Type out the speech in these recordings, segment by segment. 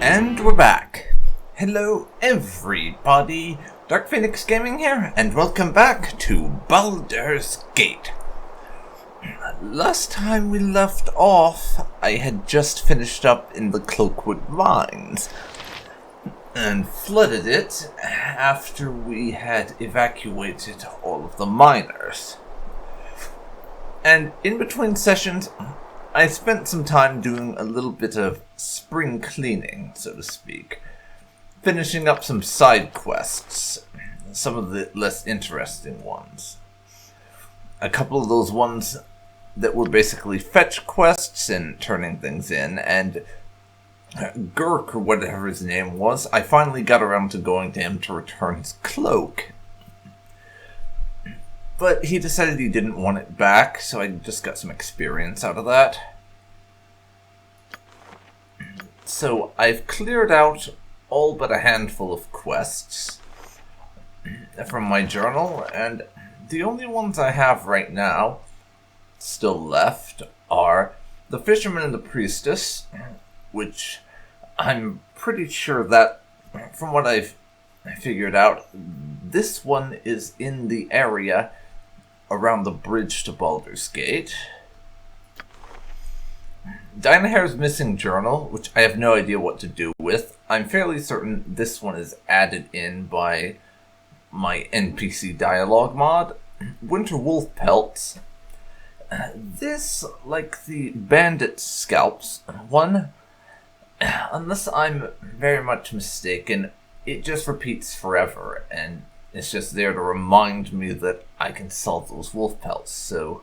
And we're back. Hello everybody, DarkPhoenix Gaming here, and welcome back to Baldur's Gate. Last time we left off, I had just finished up in the Cloakwood Mines, and flooded it after we had evacuated all of the miners. And in between sessions, I spent some time doing a little bit of spring cleaning, so to speak. Finishing up some side quests, some of the less interesting ones. A couple of those ones that were basically fetch quests and turning things in, and Gurk, or whatever his name was, I finally got around to going to him to return his cloak. But he decided he didn't want it back, so I just got some experience out of that. So I've cleared out all but a handful of quests from my journal, and the only ones I have right now still left are the Fisherman and the Priestess, which I'm pretty sure that, from what I've figured out, this one is in the area around the bridge to Baldur's Gate. Dynahair's missing journal, which I have no idea what to do with. I'm fairly certain this one is added in by my NPC dialogue mod. Winter Wolf Pelts. This, like the Bandit Scalps one, unless I'm very much mistaken, it just repeats forever, and it's just there to remind me that I can solve those wolf pelts, so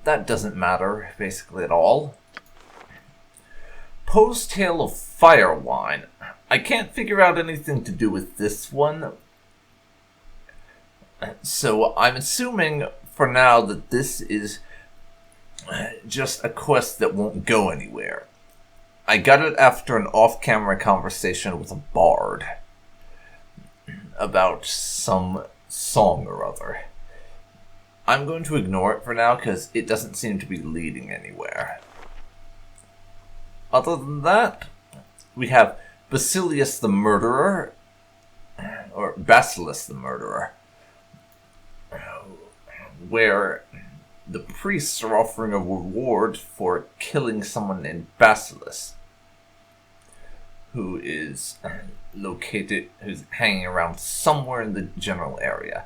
that doesn't matter, basically, at all. Poe's Tale of Firewine. I can't figure out anything to do with this one, so I'm assuming for now that this is just a quest that won't go anywhere. I got it after an off-camera conversation with a bard about some song or other. I'm going to ignore it for now because it doesn't seem to be leading anywhere. Other than that, we have Basilius the Murderer, or Basilius the Murderer, where the priests are offering a reward for killing someone named Basilius, who is who's hanging around somewhere in the general area.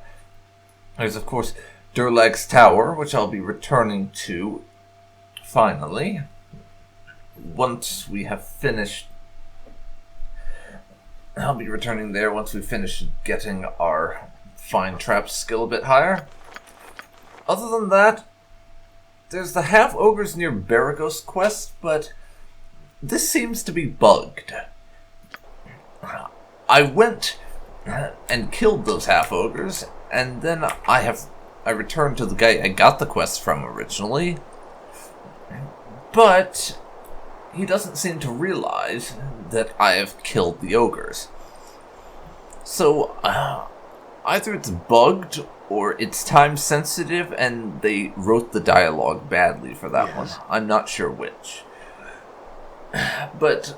There's, of course, Durlag's Tower, which I'll be returning to, finally, once we have finished. I'll be returning there once we finish getting our Find Trap skill a bit higher. Other than that, there's the half-ogres near Baragos quest, but this seems to be bugged. I went and killed those half-ogres, and then I returned to the guy I got the quest from originally, but he doesn't seem to realize that I have killed the ogres. So, either it's bugged, or it's time sensitive, and they wrote the dialogue badly for that one. I'm not sure which. But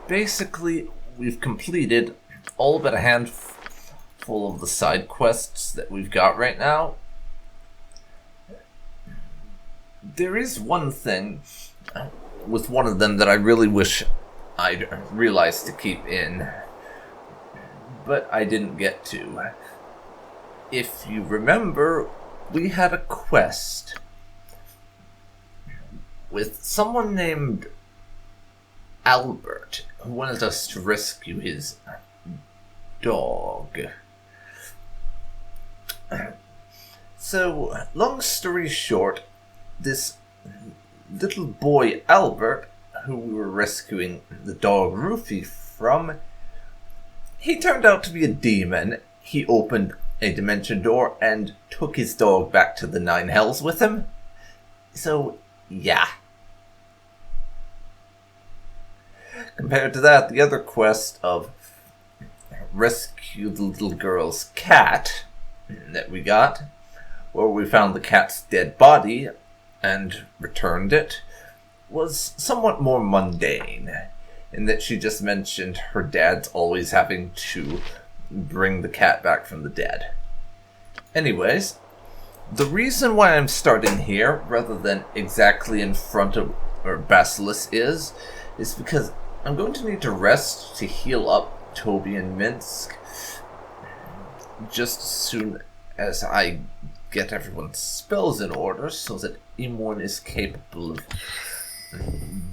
basically, we've completed all but a handful of the side quests that we've got right now. There is one thing with one of them that I really wish I'd realized to keep in, but I didn't get to. If you remember, we had a quest with someone named Albert, who wanted us to rescue his dog. So, long story short, this little boy Albert, who we were rescuing the dog Rufy from, he turned out to be a demon. He opened a dimension door and took his dog back to the Nine Hells with him. So, yeah. Compared to that, the other quest of rescue the little girl's cat that we got, where we found the cat's dead body and returned it, was somewhat more mundane. in that she just mentioned her dad's always having to bring the cat back from the dead. Anyways, the reason why I'm starting here rather than exactly in front of where Basilisk is because I'm going to need to rest to heal up Toby and Minsk just as soon as I get everyone's spells in order so that Imoen is capable of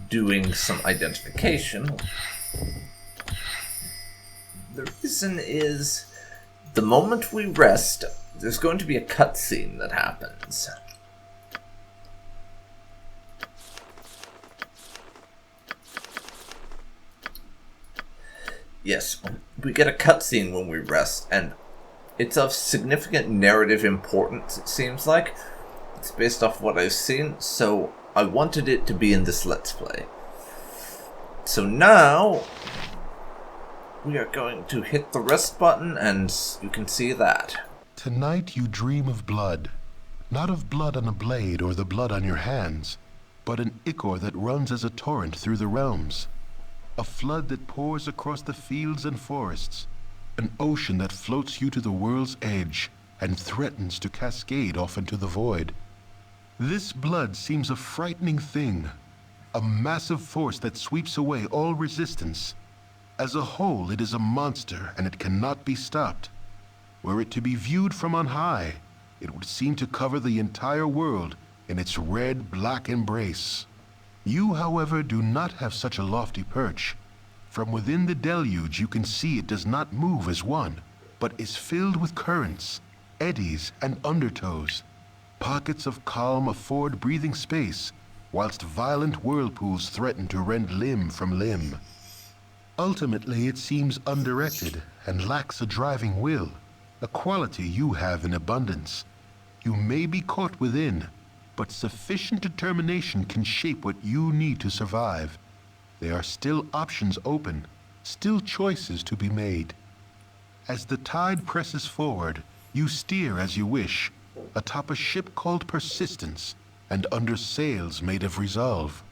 doing some identification. The reason is, the moment we rest, there's going to be a cutscene that happens. Yes, we get a cutscene when we rest, and it's of significant narrative importance, it seems like. It's based off what I've seen, so I wanted it to be in this Let's Play. So now, we are going to hit the rest button, and you can see that. Tonight you dream of blood. Not of blood on a blade or the blood on your hands, but an ichor that runs as a torrent through the realms. A flood that pours across the fields and forests. An ocean that floats you to the world's edge and threatens to cascade off into the void. This blood seems a frightening thing, a massive force that sweeps away all resistance. As a whole, it is a monster and it cannot be stopped. Were it to be viewed from on high, it would seem to cover the entire world in its red-black embrace. You, however, do not have such a lofty perch. From within the deluge you can see it does not move as one, but is filled with currents, eddies, and undertows. Pockets of calm afford breathing space, whilst violent whirlpools threaten to rend limb from limb. Ultimately, it seems undirected and lacks a driving will, a quality you have in abundance. You may be caught within, but sufficient determination can shape what you need to survive. There are still options open, still choices to be made. As the tide presses forward, you steer as you wish, atop a ship called Persistence, and under sails made of resolve.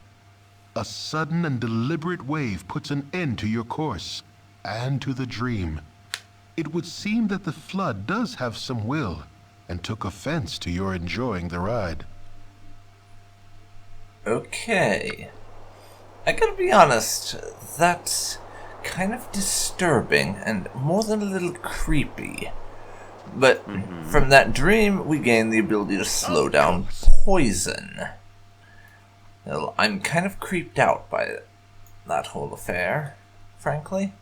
A sudden and deliberate wave puts an end to your course, and to the dream. It would seem that the flood does have some will, and took offense to your enjoying the ride. Okay. I gotta be honest, that's kind of disturbing and more than a little creepy. But from that dream, we gain the ability to slow down poison. Well, I'm kind of creeped out by that whole affair, frankly.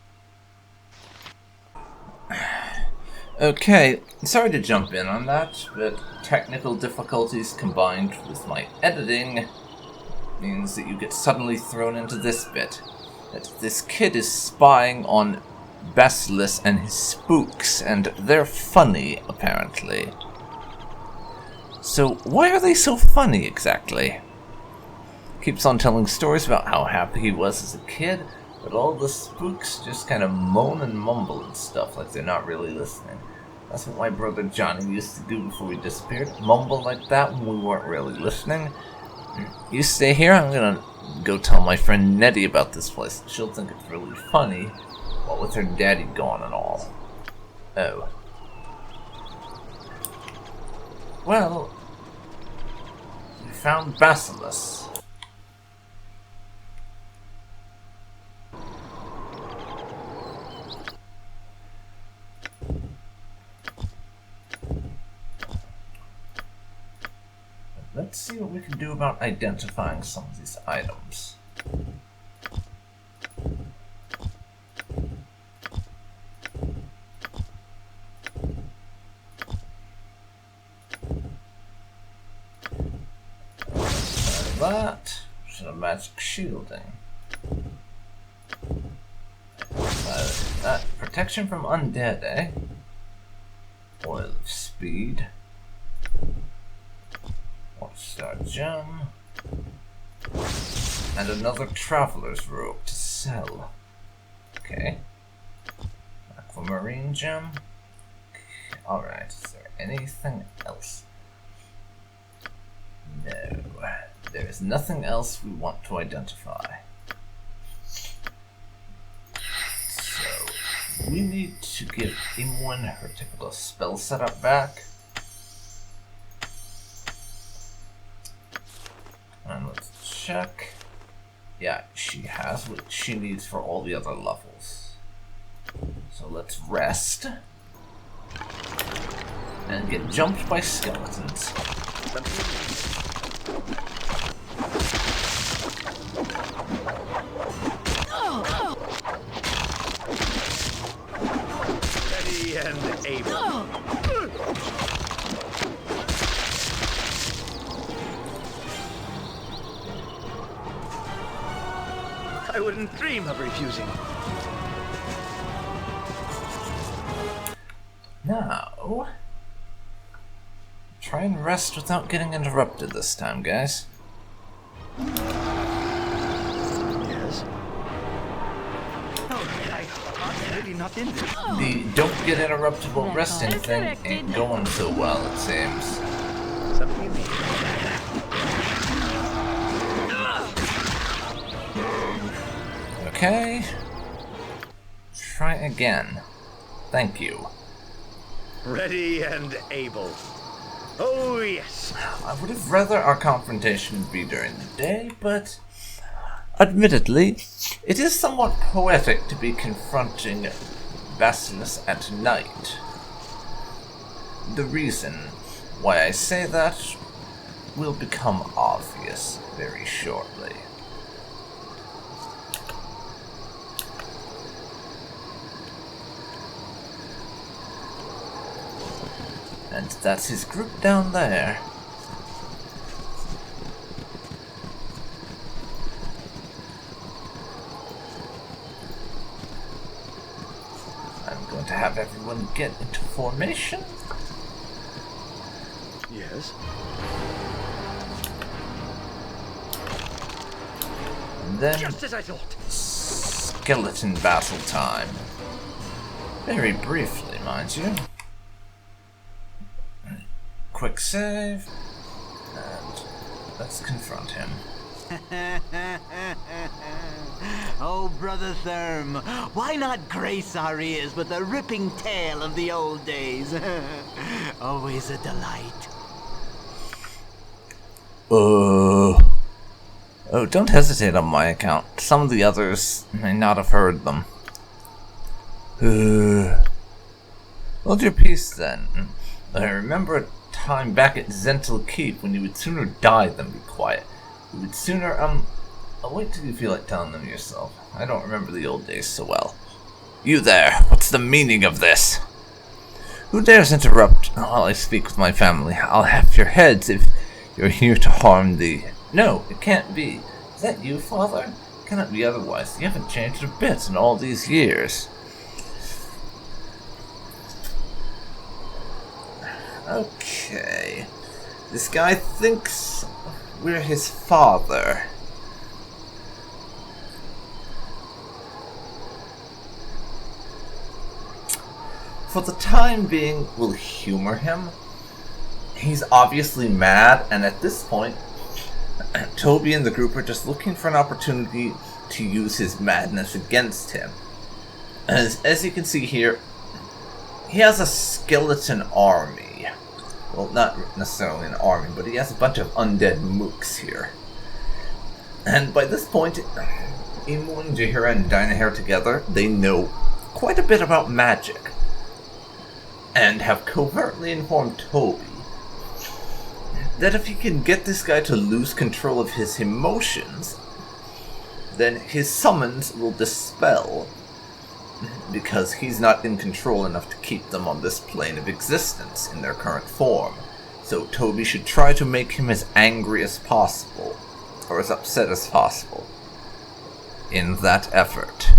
Okay, sorry to jump in on that, but technical difficulties combined with my editing means that you get suddenly thrown into this bit. That this kid is spying on Basilisk and his spooks, and they're funny, apparently. So, why are they so funny, exactly? Keeps on telling stories about how happy he was as a kid, but all the spooks just kind of moan and mumble and stuff like they're not really listening. That's what my brother Johnny used to do before we disappeared. Mumble like that when we weren't really listening. You stay here, I'm gonna go tell my friend Nettie about this place. She'll think it's really funny, what with her daddy gone and all. Oh. Well, we found Basilisk. Let's see what we can do about identifying some of these items. That should have magic shielding. That protection from undead, eh? Oil of speed. Star gem. And another traveler's robe to sell. Okay. Aquamarine gem. Alright, is there anything else? No. There is nothing else we want to identify. we need to give Imoen her typical spell setup back. And let's check. Yeah, she has what she needs for all the other levels. So let's rest. And get jumped by skeletons. Ready and able. I wouldn't dream of refusing. Now, try and rest without getting interrupted this time, guys. Yes. I'm really not in this. The don't get interrupted while resting thing ain't going so well, it seems. Something you mean. Okay. Try again. Thank you. Ready and able. Oh, yes. I would have rather our confrontation be during the day, but admittedly, it is somewhat poetic to be confronting Basilius at night. The reason why I say that will become obvious very shortly. And that's his group down there. I'm going to have everyone get into formation. Yes. And then Just as I thought. skeleton battle time. Very briefly, mind you. Quick save, and let's confront him. Oh, Brother Therm, why not grace our ears with a ripping tale of the old days? Always a delight. Oh, don't hesitate on my account. Some of the others may not have heard them. Hold your peace, then. I remember a time back at Zentil Keep when you would sooner die than be quiet. You would sooner, I'll wait till you feel like telling them yourself. I don't remember the old days so well. You there, what's the meaning of this? Who dares interrupt while I speak with my family? I'll have your heads if you're here to harm thee. No, it can't be. Is that you, father? It cannot be otherwise. You haven't changed a bit in all these years. Okay. This guy thinks we're his father. For the time being, we'll humor him. He's obviously mad, and at this point, Toby and the group are just looking for an opportunity to use his madness against him. As you can see here, he has a skeleton army. Well, not necessarily an army, but he has a bunch of undead mooks here. And by this point, Imoen, Jahira, and Dynahair together, they know quite a bit about magic. And have covertly informed Toby that if he can get this guy to lose control of his emotions, then his summons will dispel, because he's not in control enough to keep them on this plane of existence in their current form. So Toby should try to make him as angry as possible, or as upset as possible, in that effort.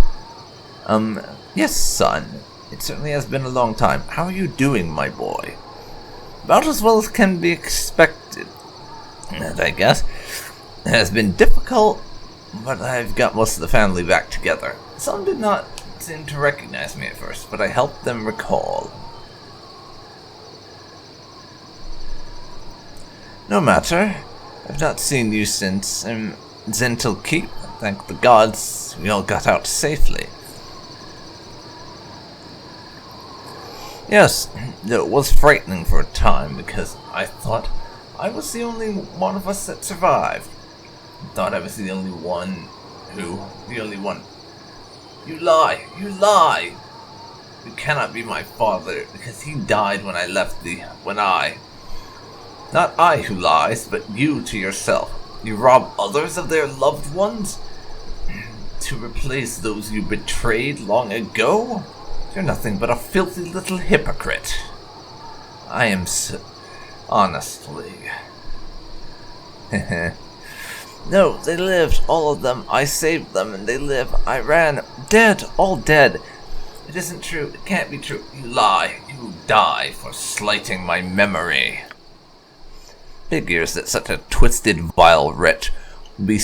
Yes, son. It certainly has been a long time. How are you doing, my boy? About as well as can be expected, I guess. It has been difficult, but I've got most of the family back together. Some did not seem to recognize me at first, but I helped them recall. No matter. I've not seen you since Zentil Keep. Thank the gods we all got out safely. Yes, it was frightening for a time because I thought I was the only one of us that survived. I thought I was the only one the only one. You lie, you lie! You cannot be my father because he died when I left Not I who lies, but you to yourself. You rob others of their loved ones to replace those you betrayed long ago? You're nothing but a filthy little hypocrite. I am honestly. No, they lived, all of them. I saved them and they live. I ran. Dead, all dead. It isn't true. It can't be true. You lie. You die for slighting my memory. Figures that such a twisted, vile wretch would be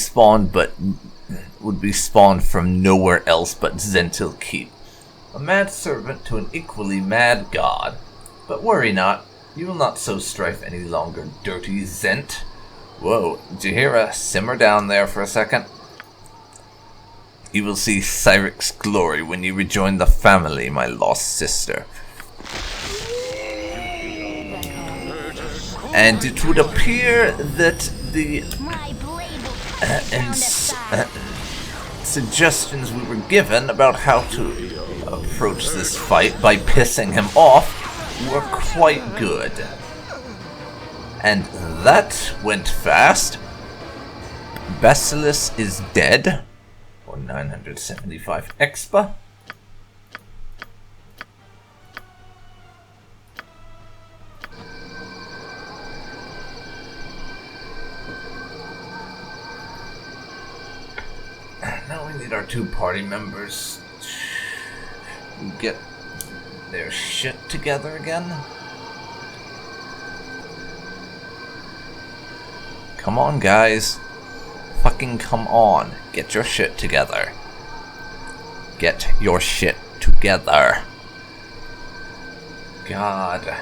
spawned from nowhere else but Zentil Keep. A mad servant to an equally mad god. But worry not, you will not sow strife any longer, dirty Zent. Whoa, did you hear a simmer down there for a second? You will see Cyric's glory when you rejoin the family, my lost sister. And it would appear that the suggestions we were given about how to approach this fight by pissing him off were quite good. And that went fast. Basilisk is dead. For 975 expa. Now we need our 2 party members to get their shit together again. Come on, guys. Fucking come on. Get your shit together. Get your shit together. God.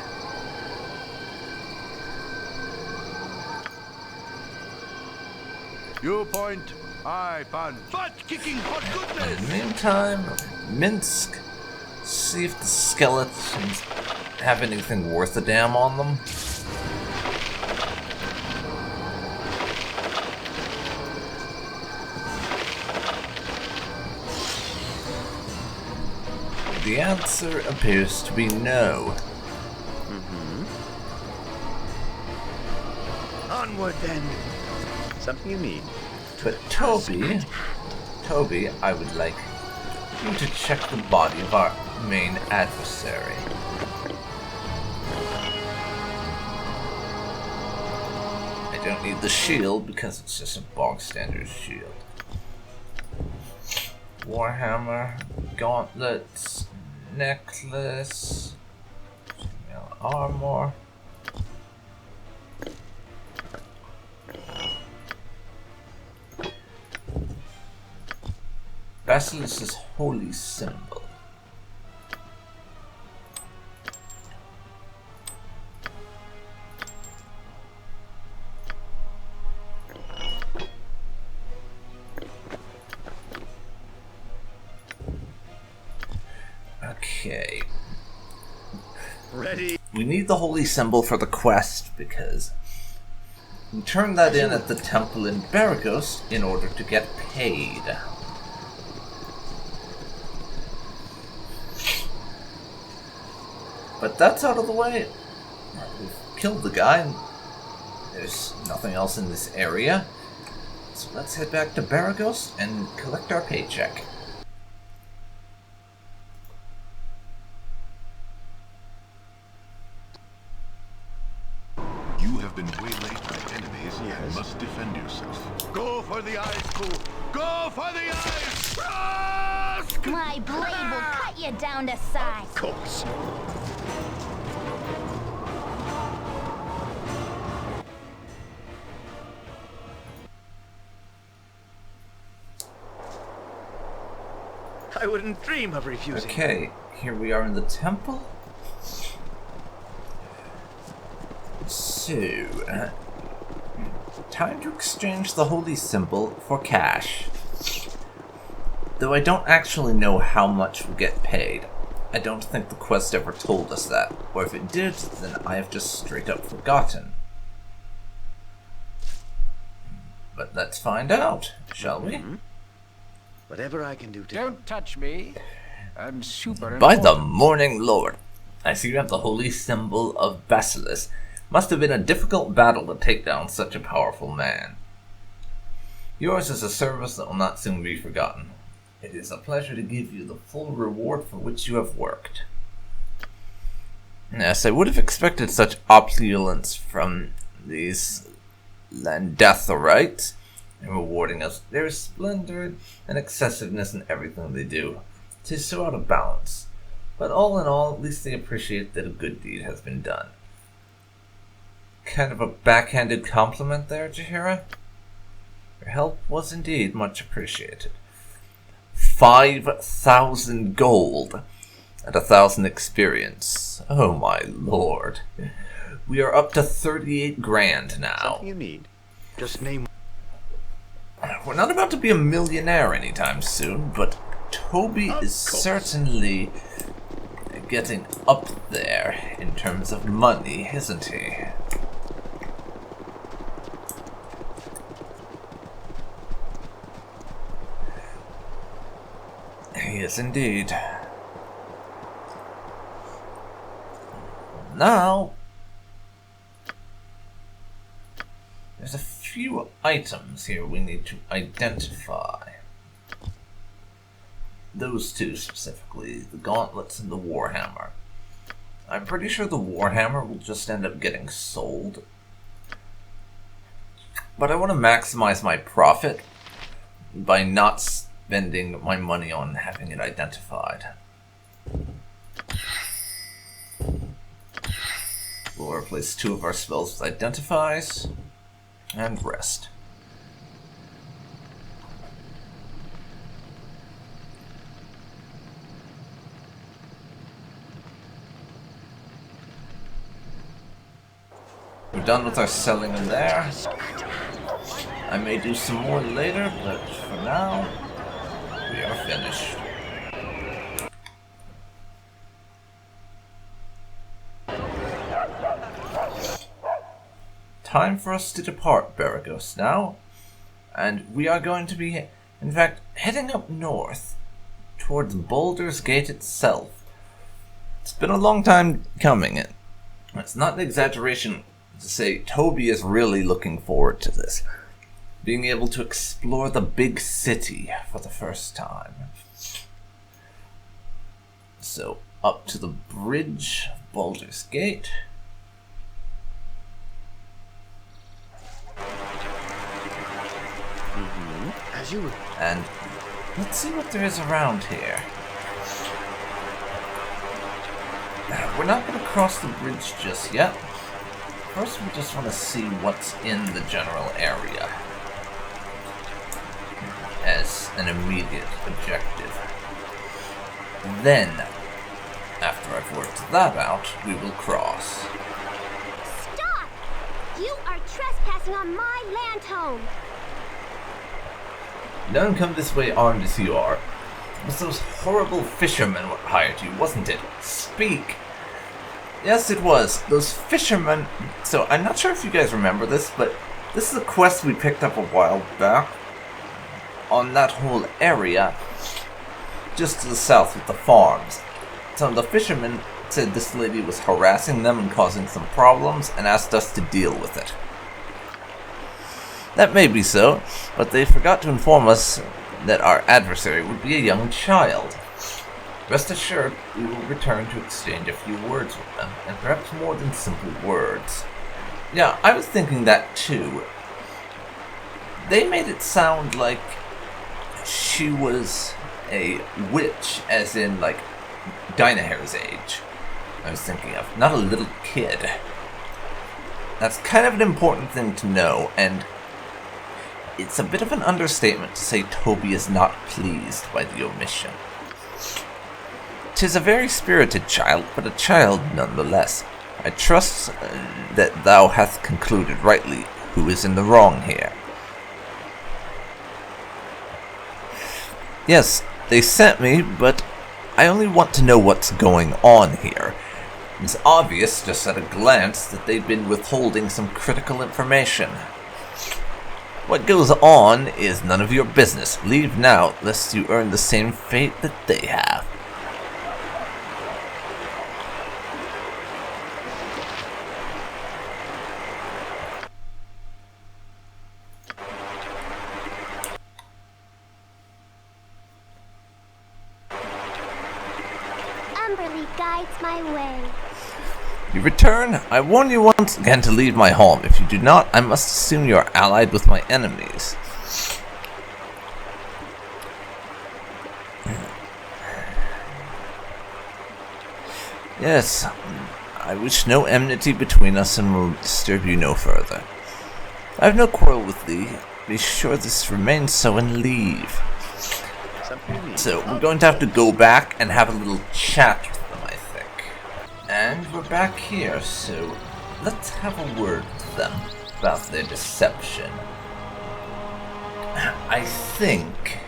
You point, I punch. Butt kicking for goodness! In the meantime, Minsk. See if the skeletons have anything worth a damn on them. The answer appears to be no. Onward then. Something you need. But Toby, I would like you to check the body of our main adversary. I don't need the shield because it's just a bog standard shield. Warhammer, gauntlets, necklace, armor. Basilisk's holy symbol. Okay. Ready. We need the holy symbol for the quest because we turned that in at the temple in Baragos in order to get paid. But that's out of the way. We've killed the guy, and there's nothing else in this area. So let's head back to Baragos and collect our paycheck. You have been waylaid by enemies and must defend yourself. Go for the eyes, fool! Go for the eyes! Rusk! My blade will cut you down to size. Of course. I wouldn't dream of refusing. Okay, here we are in the temple. So, time to exchange the holy symbol for cash. Though I don't actually know how much we'll get paid. I don't think the quest ever told us that, or if it did, then I have just straight up forgotten. But let's find out, shall we? Whatever I can do to Don't touch me. I'm super By the important. morning lord, I see you have the holy symbol of Basilis. Must have been a difficult battle to take down such a powerful man. Yours is a service that will not soon be forgotten. It is a pleasure to give you the full reward for which you have worked. Yes, I would have expected such opulence from these Landathorites, in rewarding us their splendor and excessiveness in everything they do. 'Tis so out of balance. But all in all, at least they appreciate that a good deed has been done. Kind of a backhanded compliment there, Jaheira. Your help was indeed much appreciated. 5,000 gold and 1,000 experience. Oh my lord. We are up to 38 grand now. something you need. Just name. We're not about to be a millionaire anytime soon, but Toby is certainly getting up there in terms of money, isn't he? He is indeed. Now, there's a few items here we need to identify. Those two specifically, the gauntlets and the warhammer. I'm pretty sure the warhammer will just end up getting sold. But I want to maximize my profit by not spending my money on having it identified. We'll replace 2 of our spells with identifies and rest. We're done with our selling in there. I may do some more later, but for now, we are finished. Time for us to depart Baragos now, and we are going to be, in fact, heading up north towards Baldur's Gate itself. It's been a long time coming. It's not an exaggeration to say Toby is really looking forward to this. Being able to explore the big city for the first time. So, up to the bridge of Baldur's Gate. As you will. And let's see what there is around here. We're not going to cross the bridge just yet. First, we just want to see what's in the general area as an immediate objective. Then, after I've worked that out, we will cross. Stop! You are trespassing on my land home. Don't come this way armed as you are. It was those horrible fishermen what hired you, wasn't it? Speak! Yes, it was. Those fishermen... So, I'm not sure if you guys remember this, but this is a quest we picked up a while back on that whole area just to the south with the farms. So the fishermen said this lady was harassing them and causing some problems and asked us to deal with it. That may be so, but they forgot to inform us that our adversary would be a young child. Rest assured, we will return to exchange a few words with them, and perhaps more than simple words. Yeah, I was thinking that too. They made it sound like she was a witch, as in, like, Dynahair's age. I was thinking of, not a little kid. That's kind of an important thing to know, and it's a bit of an understatement to say Toby is not pleased by the omission. 'Tis a very spirited child, but a child nonetheless. I trust that thou hast concluded rightly who is in the wrong here. Yes, they sent me, but I only want to know what's going on here. It's obvious just at a glance that they've been withholding some critical information. What goes on is none of your business. Leave now, lest you earn the same fate that they have. Guides my way. You return? I warn you once again to leave my home. If you do not, I must assume you are allied with my enemies. Yes, I wish no enmity between us and will disturb you no further. I have no quarrel with thee. Be sure this remains so and leave. So, we're going to have to go back and have a little chat with them, I think. And we're back here, so let's have a word with them about their deception. I think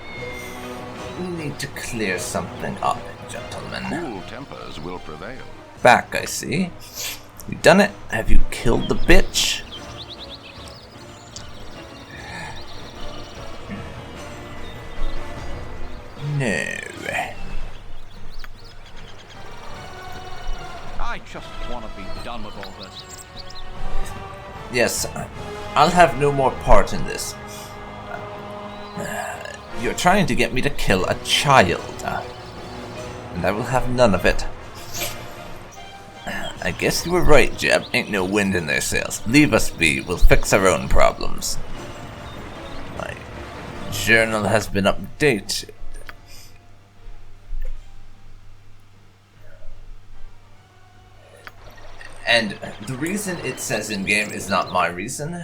we need to clear something up, gentlemen. Cool tempers will prevail. Back, I see. You done it? Have you killed the bitch? No. I just want to be done with all this. Yes, I'll have no more part in this. You're trying to get me to kill a child, and I will have none of it. I guess you were right, Jeb. Ain't no wind in their sails. Leave us be. We'll fix our own problems. My journal has been updated. And the reason it says in-game is not my reason.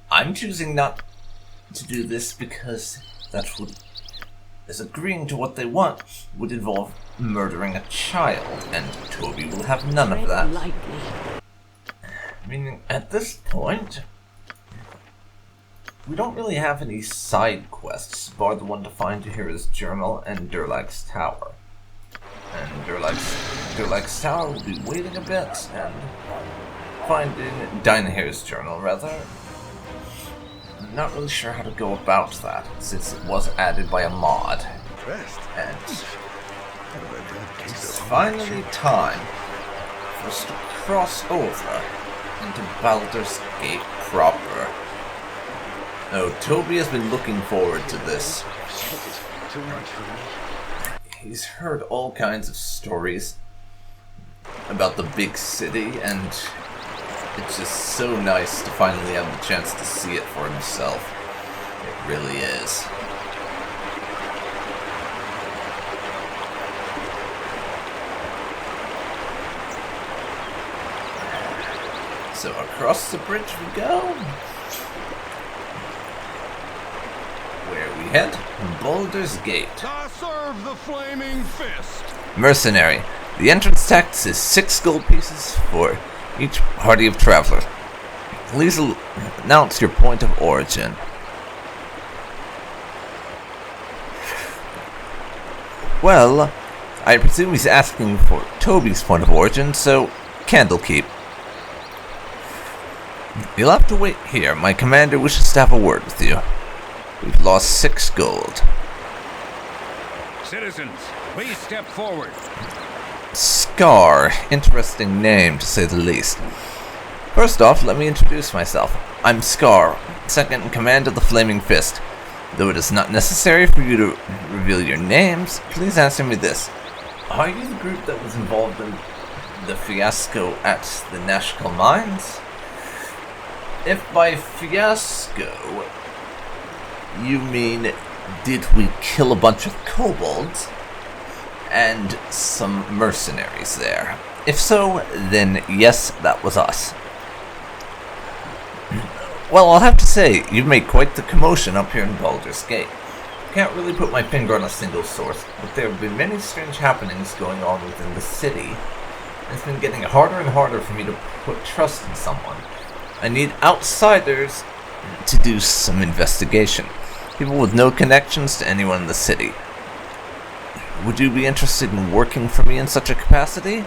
I'm choosing not to do this because that would, as agreeing to what they want, would involve murdering a child, and Toby will have none of that. Meaning, at this point, we don't really have any side quests, bar the one to find Tahira's journal and Durlag's tower. And Durlag's tower will be waiting a bit, and finding Dynahair's journal, rather. I'm not really sure how to go about that, since it was added by a mod. And it's finally time for us to cross over into Baldur's Gate proper. Oh, Toby has been looking forward to this. Too much for me. He's heard all kinds of stories about the big city, and it's just so nice to finally have the chance to see it for himself. It really is. So across the bridge we go. Where we head? Baldur's Gate. I serve the flaming fist. Mercenary. The entrance tax is 6 gold pieces for each party of travelers. Please announce your point of origin. Well, I presume he's asking for Toby's point of origin, so Candlekeep. You'll have to wait here. My commander wishes to have a word with you. We've lost 6 gold. Citizens, please step forward. Scar. Interesting name, to say the least. First off, let me introduce myself. I'm Scar, second in command of the Flaming Fist. Though it is not necessary for you to reveal your names, please answer me this. Are you the group that was involved in the fiasco at the Nashkel mines? If by fiasco you mean, did we kill a bunch of kobolds and some mercenaries there? If so, then yes, that was us. Well, I'll have to say, you've made quite the commotion up here in Baldur's Gate. Can't really put my finger on a single source, but there have been many strange happenings going on within the city. It's been getting harder and harder for me to put trust in someone. I need outsiders to do some investigation. People with no connections to anyone in the city. Would you be interested in working for me in such a capacity?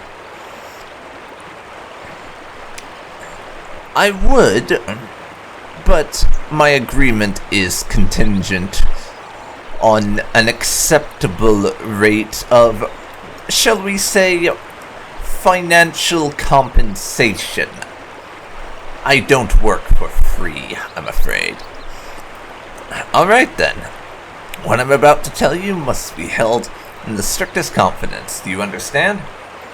I would, but my agreement is contingent on an acceptable rate of, shall we say, financial compensation. I don't work for free, I'm afraid. Alright then. What I'm about to tell you must be held in the strictest confidence. Do you understand?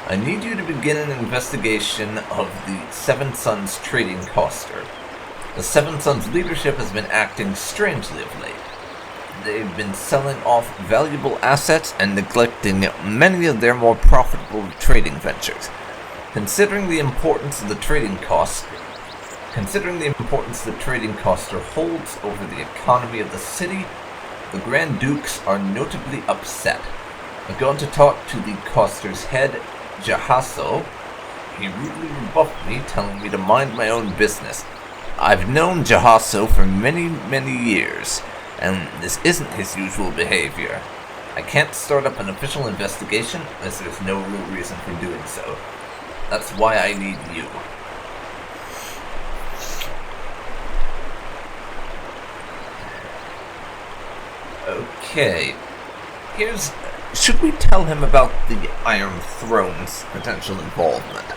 I need you to begin an investigation of the Seven Sons trading coster. The Seven Sons leadership has been acting strangely of late. They've been selling off valuable assets and neglecting many of their more profitable trading ventures. Considering the importance the trading coster holds over the economy of the city, the Grand Dukes are notably upset. I've gone to talk to the coster's head, Jahaso. He rudely rebuffed me, telling me to mind my own business. I've known Jahaso for many, many years, and this isn't his usual behavior. I can't start up an official investigation as there's no real reason for doing so. That's why I need you. Okay. Should we tell him about the Iron Throne's potential involvement?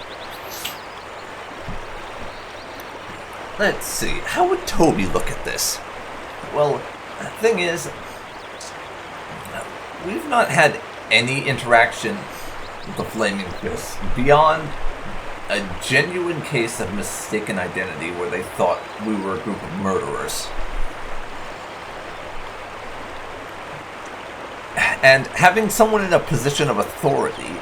Let's see. How would Toby look at this? Well, the thing is, we've not had any interaction with the Flaming Fist beyond a genuine case of mistaken identity where they thought we were a group of murderers. And having someone in a position of authority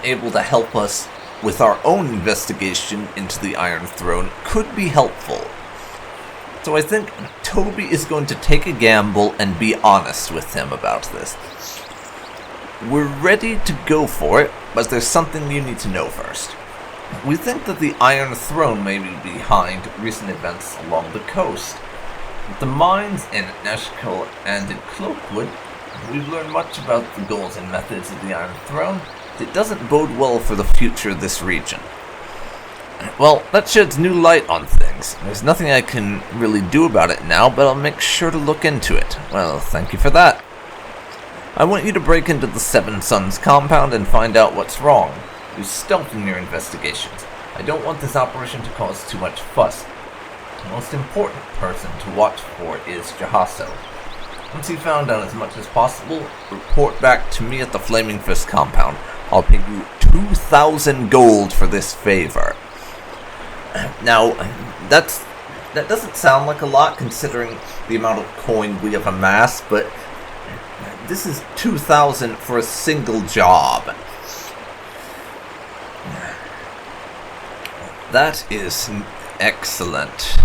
able to help us with our own investigation into the Iron Throne could be helpful. So I think Toby is going to take a gamble and be honest with him about this. We're ready to go for it, but there's something you need to know first. We think that the Iron Throne may be behind recent events along the coast. With the mines in Nashkel and in Cloakwood, we've learned much about the goals and methods of the Iron Throne. It doesn't bode well for the future of this region. Well, that sheds new light on things. There's nothing I can really do about it now, but I'll make sure to look into it. Well, thank you for that. I want you to break into the Seven Sons compound and find out what's wrong. Do stealth in your investigations. I don't want this operation to cause too much fuss. The most important person to watch for is Jahaso. Once you found out as much as possible, report back to me at the Flaming Fist compound. I'll pay you 2,000 gold for this favor. Now, that doesn't sound like a lot considering the amount of coin we have amassed, but this is 2,000 for a single job. That is excellent.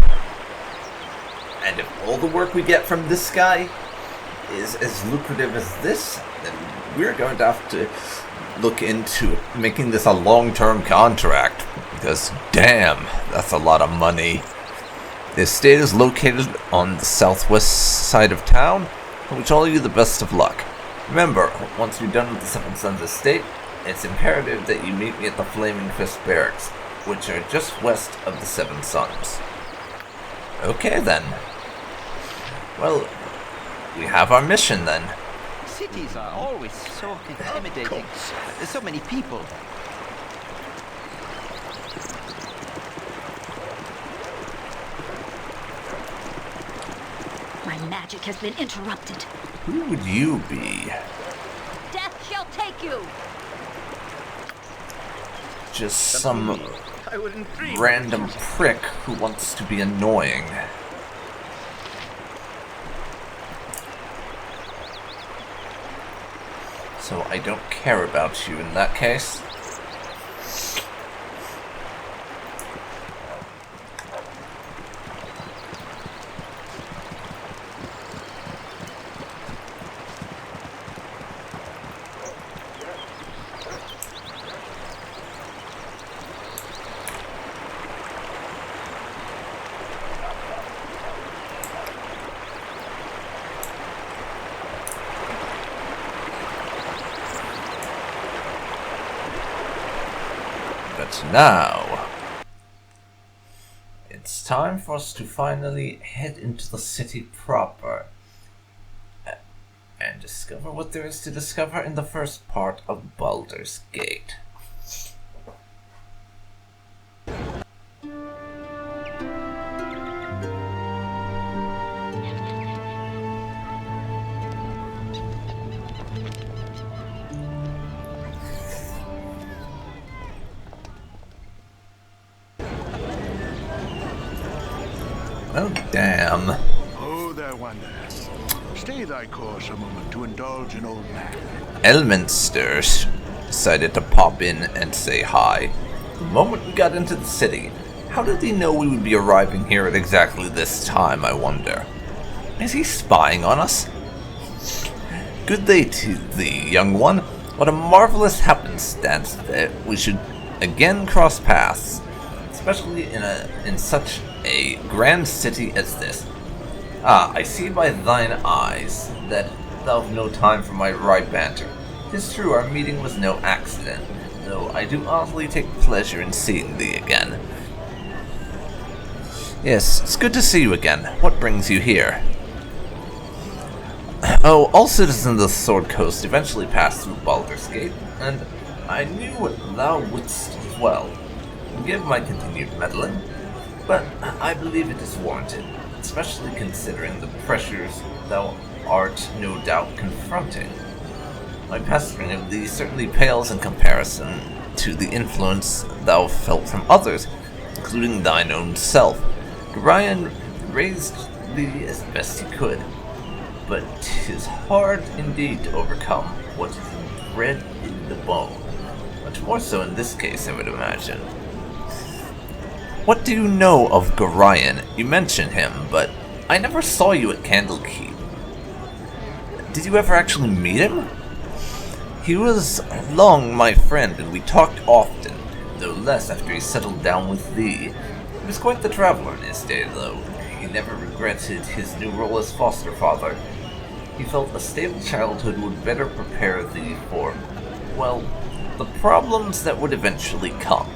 And if all the work we get from this guy is as lucrative as this, then we're going to have to look into making this a long-term contract, because damn, that's a lot of money. The estate is located on the southwest side of town. I wish all of you the best of luck. Remember, once you're done with the Seven Sons estate, it's imperative that you meet me at the Flaming Fist barracks, which are just west of the Seven Sons. Okay then. Well, we have our mission then. Cities are always so intimidating. There's so many people. My magic has been interrupted. Who would you be? Death shall take you. Just some I wouldn't dream. random prick who wants to be annoying. So I don't care about you in that case. But now, it's time for us to finally head into the city proper and discover what there is to discover in the first part of Baldur's Gate. Oh, damn. Oh, there, Wanderer. Stay thy course a moment to indulge an old man. Elminster decided to pop in and say hi. The moment we got into the city, how did he know we would be arriving here at exactly this time, I wonder? Is he spying on us? Good day to thee, young one. What a marvelous happenstance that we should again cross paths, especially in such a grand city as this. Ah, I see by thine eyes that thou have no time for my wry banter. 'Tis true our meeting was no accident, though I do awfully take pleasure in seeing thee again. Yes, it's good to see you again. What brings you here? Oh, all citizens of the Sword Coast eventually pass through Baldur's Gate, and I knew what thou wouldst as well. Forgive my continued meddling, but I believe it is warranted, especially considering the pressures thou art no doubt confronting. My pestering of thee certainly pales in comparison to the influence thou felt from others, including thine own self. Gorion raised thee as best he could, but 'tis hard indeed to overcome what is bred in the bone. Much more so in this case, I would imagine. What do you know of Gorion? You mention him, but I never saw you at Candlekeep. Did you ever actually meet him? He was long my friend, and we talked often, though less after he settled down with thee. He was quite the traveler in his day, though. He never regretted his new role as foster father. He felt a stable childhood would better prepare thee for, well, the problems that would eventually come.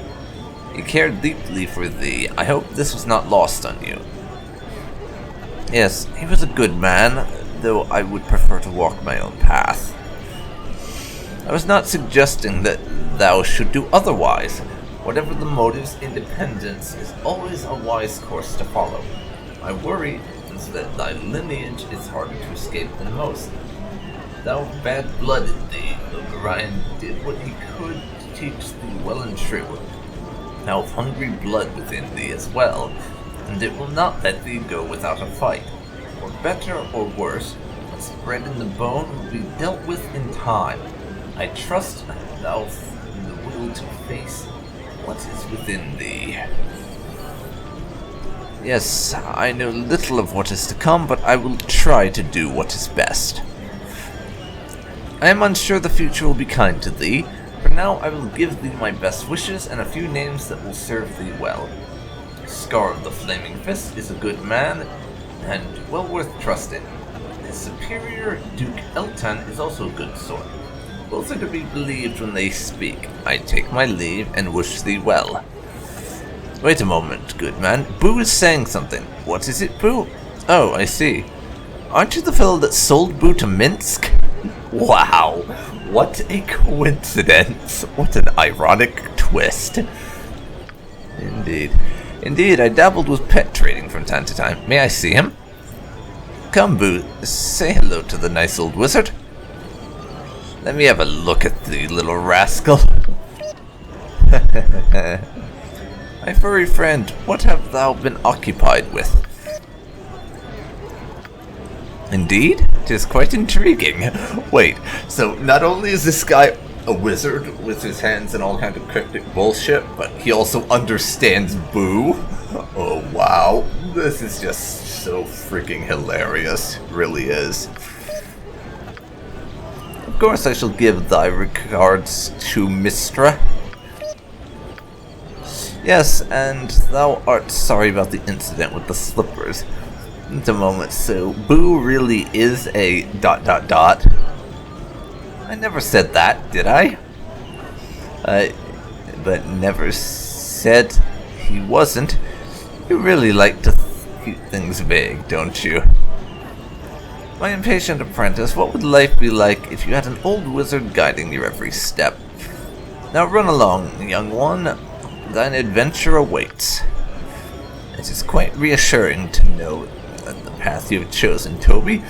He cared deeply for thee. I hope this was not lost on you. Yes, he was a good man, though I would prefer to walk my own path. I was not suggesting that thou should do otherwise. Whatever the motives, independence is always a wise course to follow. My worry is that thy lineage is harder to escape than most. Thou have bad blood in thee, though Gorion did what he could to teach thee well and true. Thou have hungry blood within thee as well, and it will not let thee go without a fight. For better or worse, what's bred in the bone will be dealt with in time. I trust thou hast the will to face what is within thee. Yes, I know little of what is to come, but I will try to do what is best. I am unsure the future will be kind to thee. For now, I will give thee my best wishes and a few names that will serve thee well. Scar of the Flaming Fist is a good man, and well worth trusting. His superior, Duke Eltan, is also a good sort. Both are to be believed when they speak. I take my leave and wish thee well. Wait a moment, good man. Boo is saying something. What is it, Boo? Oh, I see. Aren't you the fellow that sold Boo to Minsk? Wow, what a coincidence. What an ironic twist. Indeed. Indeed, I dabbled with pet trading from time to time. May I see him? Come, Boo, say hello to the nice old wizard. Let me have a look at the little rascal. My furry friend, what have thou been occupied with? Indeed? 'Tis quite intriguing. Wait, so not only is this guy a wizard with his hands in all kind of cryptic bullshit, but he also understands Boo? Oh wow, this is just so freaking hilarious. It really is. Of course I shall give thy regards to Mistra. Yes, and thou art sorry about the incident with the slippers. Wait a moment, so Boo really is a ... I never said that, did I? But but never said he wasn't. You really like to keep things vague, don't you? My impatient apprentice, what would life be like if you had an old wizard guiding your every step? Now run along, young one. Thine adventure awaits. It is quite reassuring to know that the path you have chosen, Toby,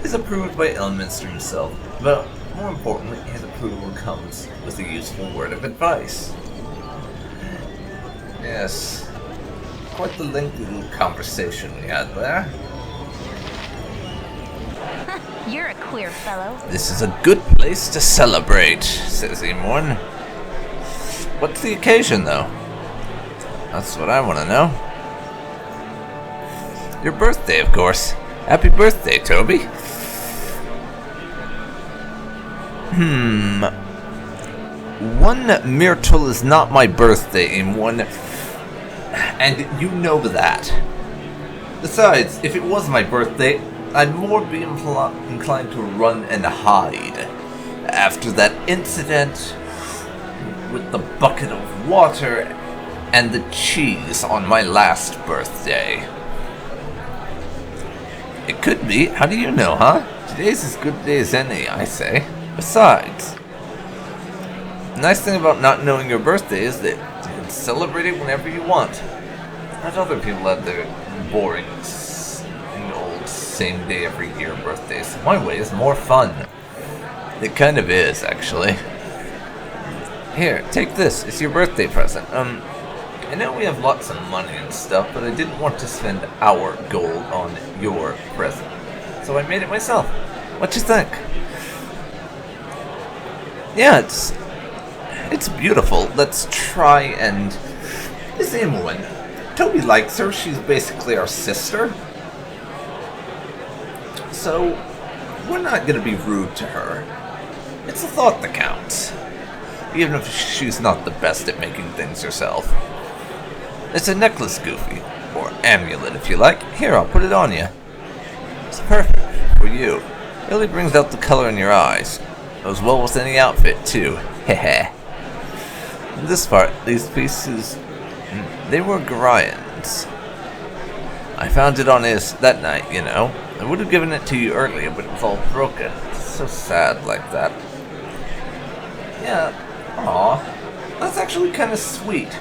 is approved by Elminster himself, but more importantly, his approval comes with a useful word of advice. Yes, quite the lengthy little conversation we had there. You're a queer fellow. This is a good place to celebrate, says Imoen. What's the occasion, though? That's what I want to know. Your birthday, of course. Happy birthday, Toby. One myrtle is not my birthday, Imoen. And you know that. Besides, if it was my birthday, I'd more be inclined to run and hide. After that incident with the bucket of water and the cheese on my last birthday. It could be. How do you know, huh? Today's as good a day as any, I say. Besides, the nice thing about not knowing your birthday is that you can celebrate it whenever you want. Not other people have their boring, old, same day every year birthdays. My way is more fun. It kind of is, actually. Here, take this. It's your birthday present. I know we have lots of money and stuff, but I didn't want to spend our gold on your present. So I made it myself. What you think? Yeah, it's beautiful. Let's try and... This Imoen. Toby likes her. She's basically our sister. So, we're not going to be rude to her. It's a thought that counts. Even if she's not the best at making things herself. It's a necklace, Goofy. Or amulet, if you like. Here, I'll put it on you. It's perfect for you. It really brings out the color in your eyes. Goes well with any outfit, too. Heh. This part, these pieces, they were Gorian's. I found it on his that night, you know. I would have given it to you earlier, but it was all broken. It's so sad like that. Yeah, aw. That's actually kind of sweet.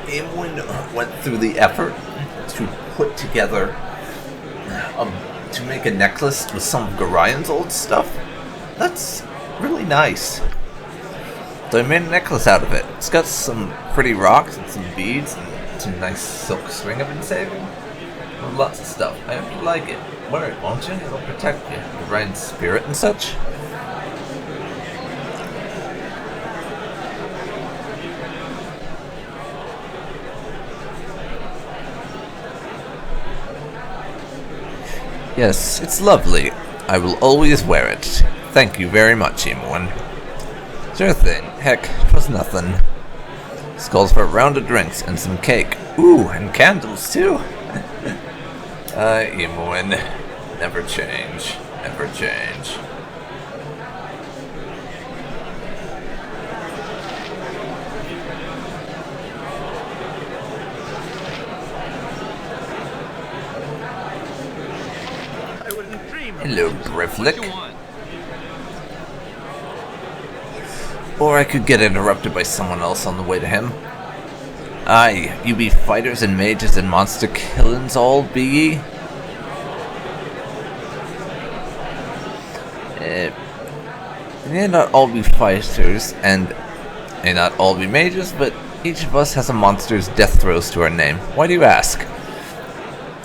Imoen went through the effort to put together, to make a necklace with some of Gorian's old stuff. That's really nice. So I made a necklace out of it. It's got some pretty rocks and some beads and some nice silk string I've been saving. Lots of stuff. I hope you like it. Wear it, won't you? It'll protect you. Gorian's spirit and such. Yes, it's lovely. I will always wear it. Thank you very much, Imoen. Sure thing. Heck, 'twas nothing. This calls for a round of drinks and some cake. Ooh, and candles, too. Imoen. Never change. Never change. Hello, Briflick. Or I could get interrupted by someone else on the way to him. Aye, you be fighters and mages and monster killings all, be ye? May not all be fighters, and may not all be mages, but each of us has a monster's death throes to our name. Why do you ask?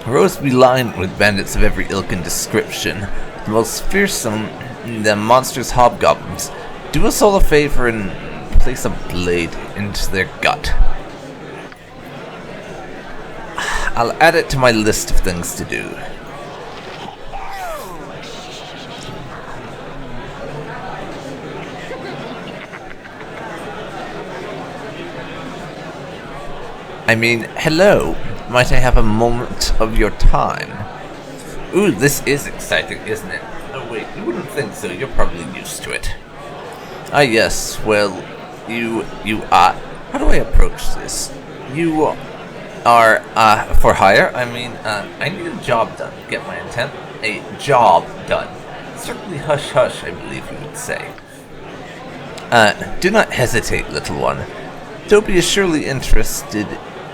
Roads be lined with bandits of every ilk and description. The most fearsome, the monsters hobgoblins. Do us all a favor and place a blade into their gut. I'll add it to my list of things to do. I mean, hello. Might I have a moment of your time? Ooh, this is exciting, isn't it? Oh wait, you wouldn't think so. You're probably used to it. Ah yes, well, how do I approach this? You are, for hire? I mean, I need a job done. Get my intent? A job done. Certainly hush hush, I believe you would say. Do not hesitate, little one. Toby is surely interested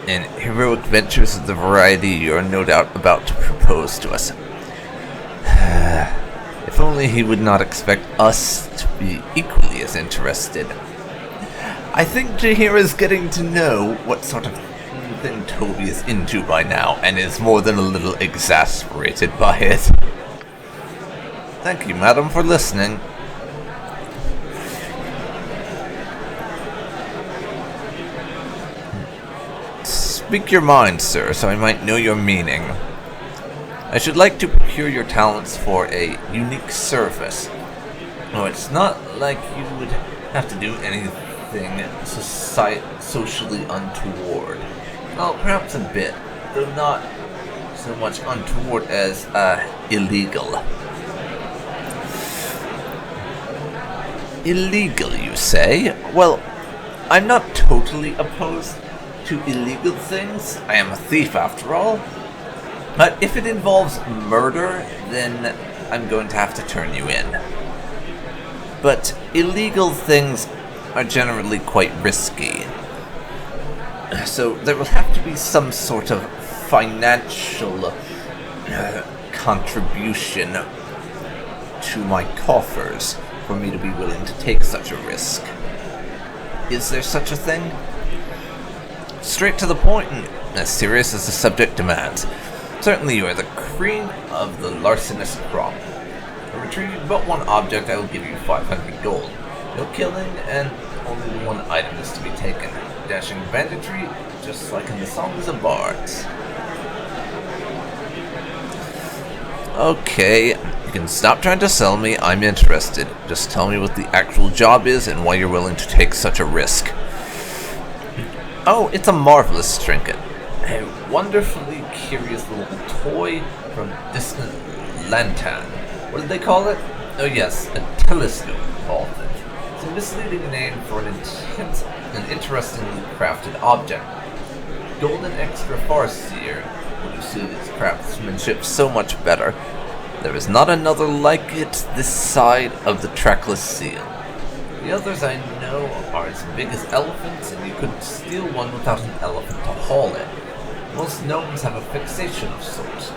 in heroic ventures of the variety you are no doubt about to propose to us. If only he would not expect us to be equally as interested. I think Jahira is getting to know what sort of thing Toby is into by now, and is more than a little exasperated by it. Thank you, madam, for listening. Speak your mind, sir, so I might know your meaning. I should like to procure your talents for a unique service. Oh, it's not like you would have to do anything socially untoward. Well, perhaps a bit, though not so much untoward as, illegal. Illegal, you say? Well, I'm not totally opposed to illegal things. I am a thief after all. But if it involves murder, then I'm going to have to turn you in. But illegal things are generally quite risky. So there will have to be some sort of financial contribution to my coffers for me to be willing to take such a risk. Is there such a thing? Straight to the point, and as serious as the subject demands. Certainly you are the cream of the larcenous crop. For retrieving but one object, I will give you 500 gold. No killing, and only the one item is to be taken. Dashing banditry, just like in the songs of bards. Okay, you can stop trying to sell me, I'm interested. Just tell me what the actual job is and why you're willing to take such a risk. Oh, it's a marvelous trinket. A wonderfully curious little toy from distant Lantan. What did they call it? Oh yes, a telescope called it. It's a misleading name for an interestingly crafted object. Golden extra farseer would suit its craftsmanship so much better. There is not another like it this side of the trackless seal. The others I know are as big as elephants, and you couldn't steal one without an elephant to haul it. Most gnomes have a fixation of sorts,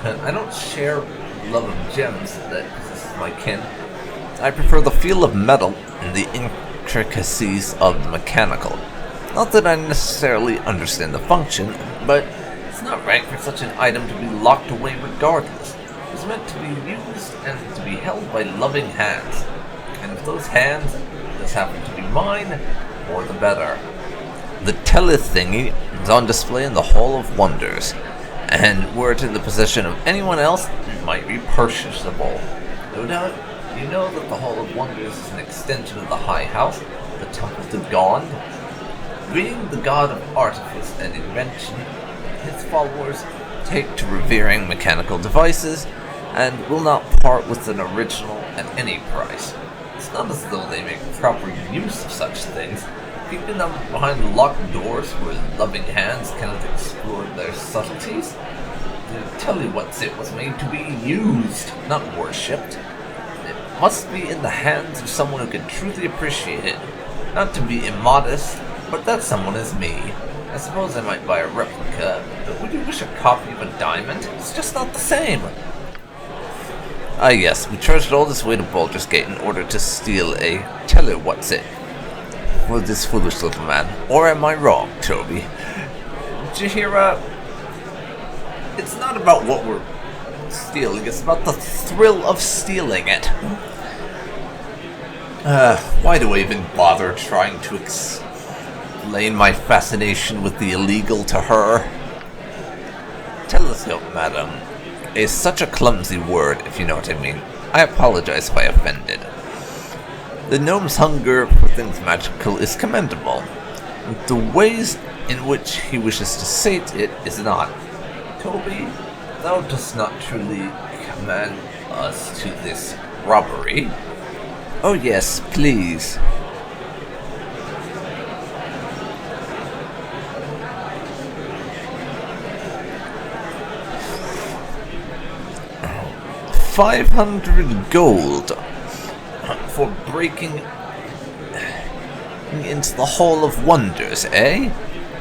and I don't share love of gems that possesses my kin. I prefer the feel of metal and the intricacies of the mechanical. Not that I necessarily understand the function, but it's not right for such an item to be locked away regardless. It was meant to be used and to be held by loving hands. And if those hands just happen to be mine, more the better. The tele-thingy is on display in the Hall of Wonders, and were it in the possession of anyone else, it might be purchasable. No doubt, you know that the Hall of Wonders is an extension of the High House, the Temple to Gond. Being the god of artifice and invention, his followers take to revering mechanical devices, and will not part with an original at any price. It's not as though they make proper use of such things, keeping them behind locked doors where loving hands cannot explore their subtleties. To tell you what, it was made to be used, not worshipped. It must be in the hands of someone who can truly appreciate it. Not to be immodest, but that someone is me. I suppose I might buy a replica, but would you wish a copy of a diamond? It's just not the same. Ah yes, we trudged all this way to Baldur's Gate in order to steal a tele-what's-it for this foolish little man. Or am I wrong, Toby? Jahira, it's not about what we're stealing, it's about the thrill of stealing it. Why do I even bother trying to explain my fascination with the illegal to her? Telescope, madam, is such a clumsy word, if you know what I mean. I apologize if I offended. The gnome's hunger for things magical is commendable. The ways in which he wishes to sate it is not. Toby, thou dost not truly command us to this robbery. Oh yes, please. 500 gold for breaking into the Hall of Wonders, eh?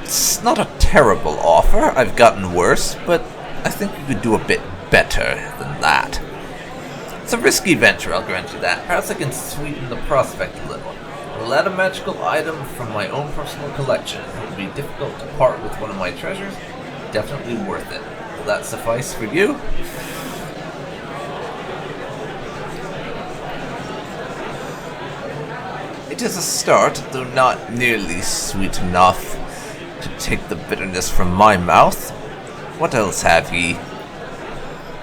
It's not a terrible offer. I've gotten worse, but I think you could do a bit better than that. It's a risky venture, I'll grant you that. Perhaps I can sweeten the prospect a little. I'll add a magical item from my own personal collection. It will be difficult to part with one of my treasures. Definitely worth it. Will that suffice for you? It is a start, though not nearly sweet enough to take the bitterness from my mouth. What else have ye?